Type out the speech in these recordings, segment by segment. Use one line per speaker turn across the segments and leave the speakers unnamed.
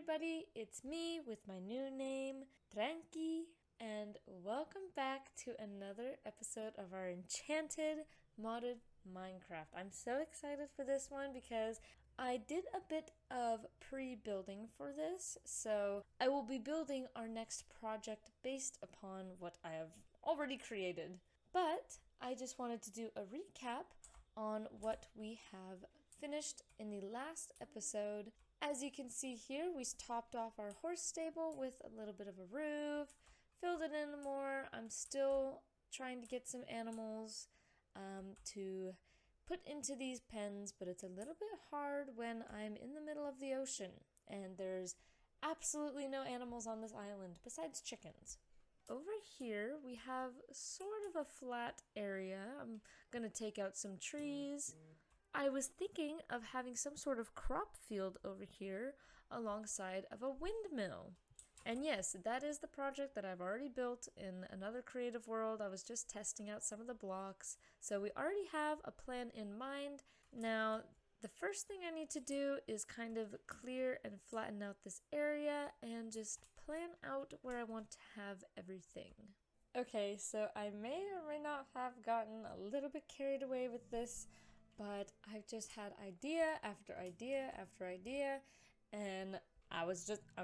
everybody, it's me with my new name, Tranqui, and welcome back to another episode of our Enchanted modded Minecraft. I'm so excited for this one because I did a bit of pre-building for this, so I will be building our next project based upon what I have already created. But I just wanted to do a recap on what we have finished in the last episode. As you can see here, we topped off our horse stable with a little bit of a roof, filled it in more. I'm still trying to get some animals to put into these pens, but it's a little bit hard when I'm in the middle of the ocean and there's absolutely no animals on this island besides chickens. Over here, we have sort of a flat area. I'm gonna take out some trees. I was thinking of having some sort of crop field over here alongside of a windmill. And yes, that is the project that I've already built in another creative world. I was just testing out some of the blocks. So we already have a plan in mind. Now, the first thing I need to do is kind of clear and flatten out this area and just plan out where I want to have everything. Okay, so I may or may not have gotten a little bit carried away with this, but I've just had idea after idea after idea, and I'm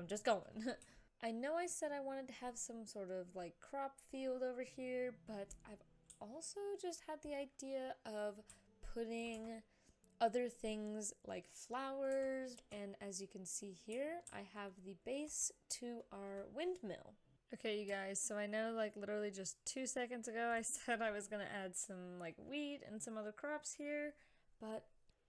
just going. I know I said I wanted to have some sort of like crop field over here, but I've also just had the idea of putting other things like flowers, and as you can see here, I have the base to our windmill. Okay, you guys, so I know like literally just 2 seconds ago I said I was gonna add some like wheat and some other crops here, but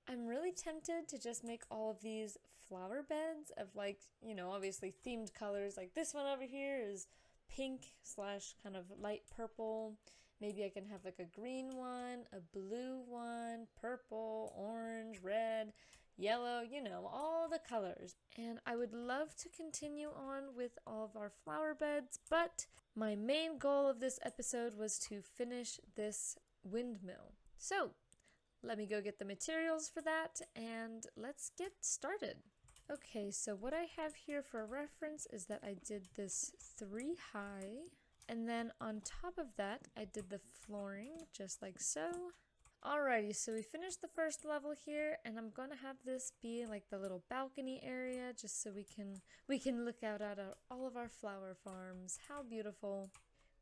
I'm really tempted to just make all of these flower beds of like, obviously themed colors. Like this one over here is pink slash kind of light purple. Maybe I can have like a green one, a blue one, purple, orange, red, yellow, all the colors. And I would love to continue on with all of our flower beds, but my main goal of this episode was to finish this windmill. So let me go get the materials for that and let's get started. Okay, so what I have here for reference is that I did this 3 high, and then on top of that I did the flooring just like so. Alrighty, so we finished the first level here, and I'm gonna have this be like the little balcony area just so we can look out at all of our flower farms. How beautiful.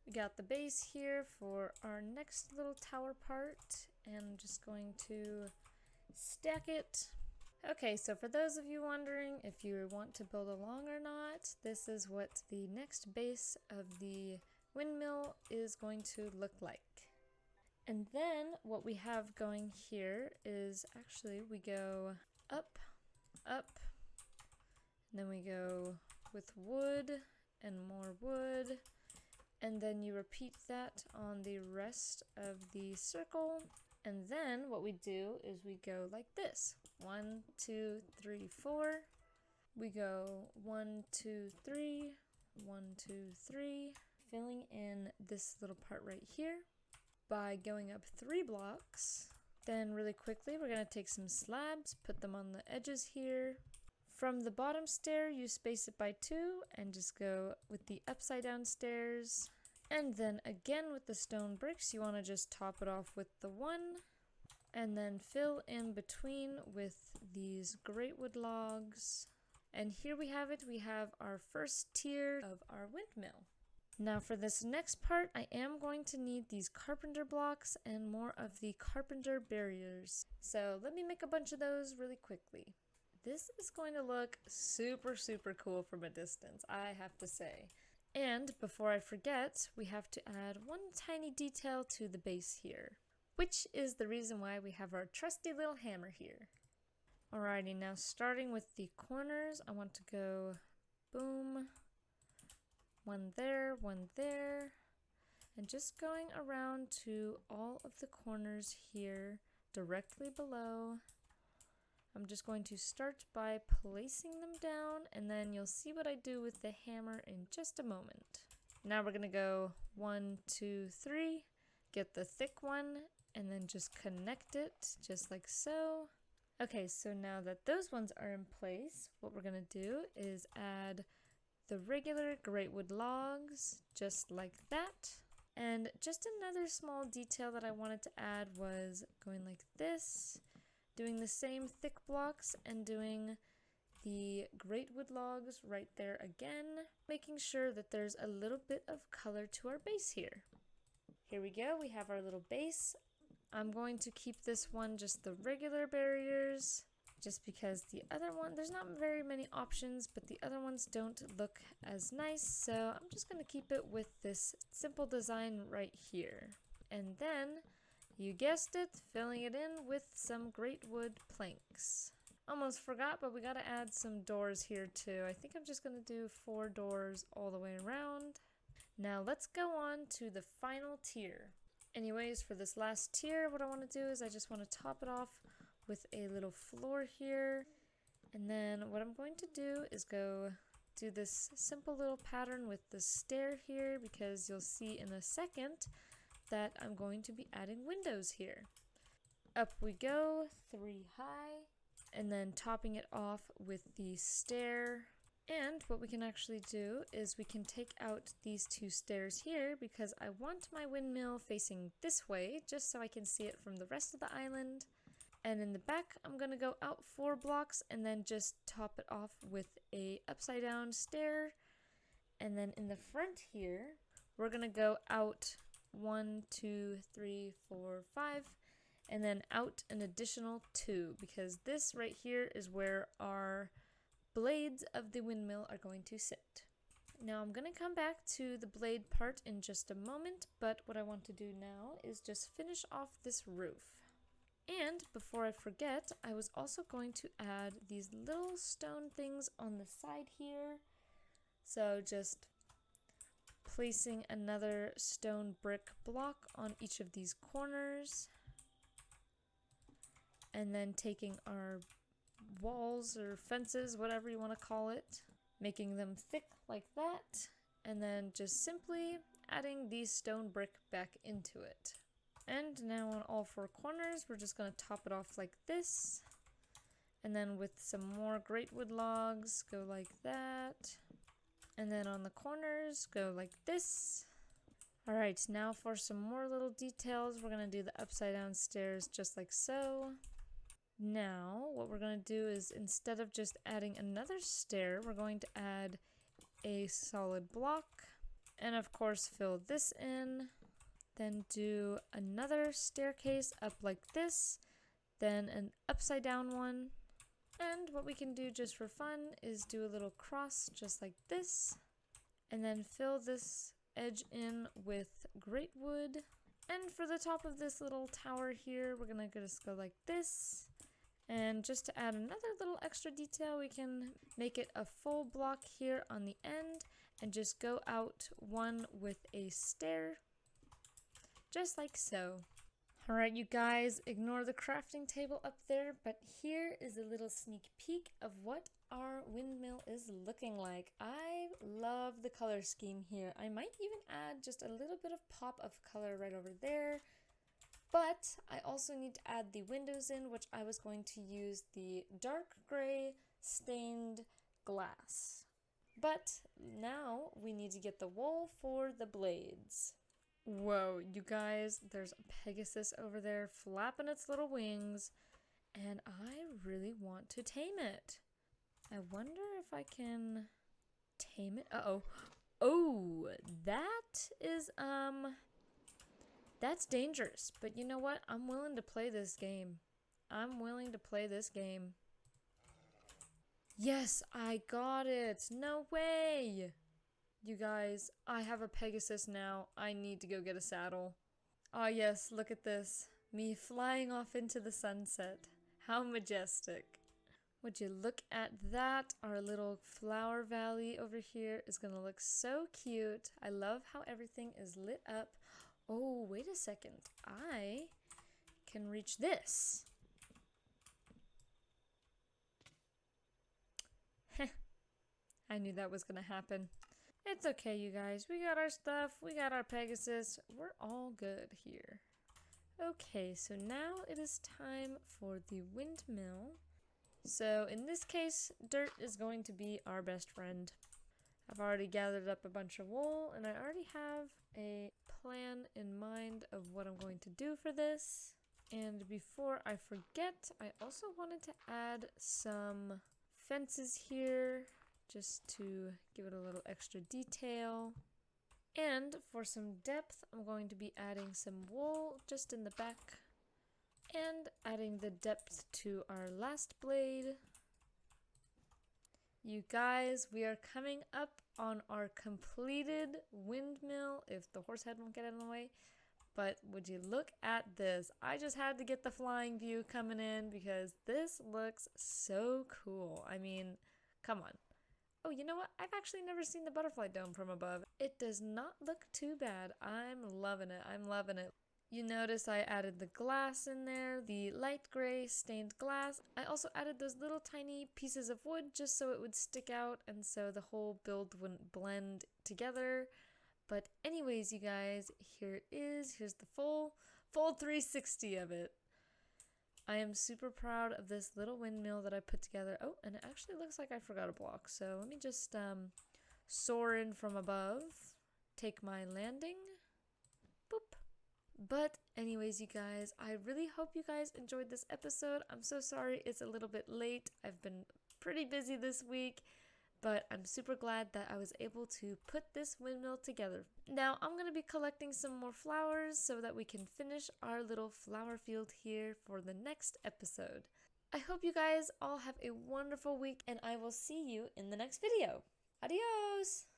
We got the base here for our next little tower part, and I'm just going to stack it. Okay, so for those of you wondering if you want to build along or not, this is what the next base of the windmill is going to look like. And then what we have going here is actually we go up, up, and then we go with wood and more wood. And then you repeat that on the rest of the circle. And then what we do is we go like this. 1, 2, 3, 4. We go 1, 2, 3, 1, 2, 3. Filling in this little part right here by going up 3 blocks. Then really quickly we're going to take some slabs, put them on the edges here. From the bottom stair, you space it by 2 and just go with the upside down stairs. And then again with the stone bricks, you want to just top it off with the 1. And then fill in between with these great wood logs. And here we have it. We have our first tier of our windmill. Now for this next part, I am going to need these carpenter blocks and more of the carpenter barriers. So let me make a bunch of those really quickly. This is going to look super, super cool from a distance, I have to say. And before I forget, we have to add one tiny detail to the base here, which is the reason why we have our trusty little hammer here. Alrighty, now starting with the corners, I want to go boom, 1 there, and just going around to all of the corners here directly below. I'm just going to start by placing them down, and then you'll see what I do with the hammer in just a moment. Now we're gonna go 1, 2, 3, get the thick one, and then just connect it just like so. Okay, so now that those ones are in place, what we're gonna do is add the regular greatwood logs, just like that. And just another small detail that I wanted to add was going like this, doing the same thick blocks and doing the greatwood logs right there again, making sure that there's a little bit of color to our base here. Here we go, we have our little base. I'm going to keep this one just the regular barriers, just because the other one, there's not very many options, but the other ones don't look as nice, so I'm just going to keep it with this simple design right here. And then, you guessed it, filling it in with some greatwood planks. Almost forgot, but we got to add some doors here too. I think I'm just going to do 4 doors all the way around. Now let's go on to the final tier. Anyways, for this last tier, what I want to do is I just want to top it off with a little floor here. And then what I'm going to do is go do this simple little pattern with the stair here, because you'll see in a second that I'm going to be adding windows here. Up we go, 3 high, and then topping it off with the stair. And what we can actually do is we can take out these 2 stairs here, because I want my windmill facing this way just so I can see it from the rest of the island. And in the back, I'm gonna go out 4 blocks and then just top it off with a upside down stair. And then in the front here, we're gonna go out 1, 2, 3, 4, 5, and then out an additional 2, because this right here is where our blades of the windmill are going to sit. Now I'm going to come back to the blade part in just a moment, but what I want to do now is just finish off this roof. And before I forget, I was also going to add these little stone things on the side here. So just placing another stone brick block on each of these corners. And then taking our walls or fences, whatever you want to call it, making them thick like that, and then just simply adding these stone brick back into it. And now on all 4 corners, we're just going to top it off like this, and then with some more greatwood logs, go like that, and then on the corners, go like this. Alright, now for some more little details, we're going to do the upside down stairs just like so. Now, what we're going to do is, instead of just adding another stair, we're going to add a solid block, and of course fill this in, then do another staircase up like this, then an upside down one, and what we can do just for fun is do a little cross just like this, and then fill this edge in with greatwood. And for the top of this little tower here, we're going to just go like this. And just to add another little extra detail, we can make it a full block here on the end and just go out 1 with a stair, just like so. Alright, you guys, ignore the crafting table up there, but here is a little sneak peek of what our windmill is looking like. I love the color scheme here. I might even add just a little bit of pop of color right over there. But I also need to add the windows in, which I was going to use the dark gray stained glass. But now we need to get the wool for the blades. Whoa, you guys, there's a Pegasus over there flapping its little wings, and I really want to tame it. I wonder if I can tame it. Uh-oh. Oh, that is, that's dangerous, but you know what? I'm willing to play this game. I'm willing to play this game. Yes, I got it. No way. You guys, I have a Pegasus now. I need to go get a saddle. Ah, yes, look at this. Me flying off into the sunset. How majestic. Would you look at that? Our little flower valley over here is gonna look so cute. I love how everything is lit up. Oh, wait a second. I can reach this. Heh. I knew that was gonna happen. It's okay, you guys. We got our stuff. We got our Pegasus. We're all good here. Okay, so now it is time for the windmill. So in this case, dirt is going to be our best friend. I've already gathered up a bunch of wool, and I already have a plan in mind of what I'm going to do for this. And before I forget, I also wanted to add some fences here just to give it a little extra detail. And for some depth, I'm going to be adding some wool just in the back and adding the depth to our last blade. You guys, we are coming up on our completed windmill, if the horse head won't get in the way. But would you look at this? I just had to get the flying view coming in because this looks so cool. I mean, come on. Oh, you know what? I've actually never seen the butterfly dome from above. It does not look too bad. I'm loving it. I'm loving it. You notice I added the glass in there, the light gray stained glass. I also added those little tiny pieces of wood just so it would stick out and so the whole build wouldn't blend together. But anyways, you guys, here it is. Here's the full 360 of it. I am super proud of this little windmill that I put together. Oh, and it actually looks like I forgot a block. So let me just soar in from above, take my landing. Boop. But anyways, you guys, I really hope you guys enjoyed this episode. I'm so sorry it's a little bit late. I've been pretty busy this week, but I'm super glad that I was able to put this windmill together. Now I'm going to be collecting some more flowers so that we can finish our little flower field here for the next episode. I hope you guys all have a wonderful week, and I will see you in the next video. Adios!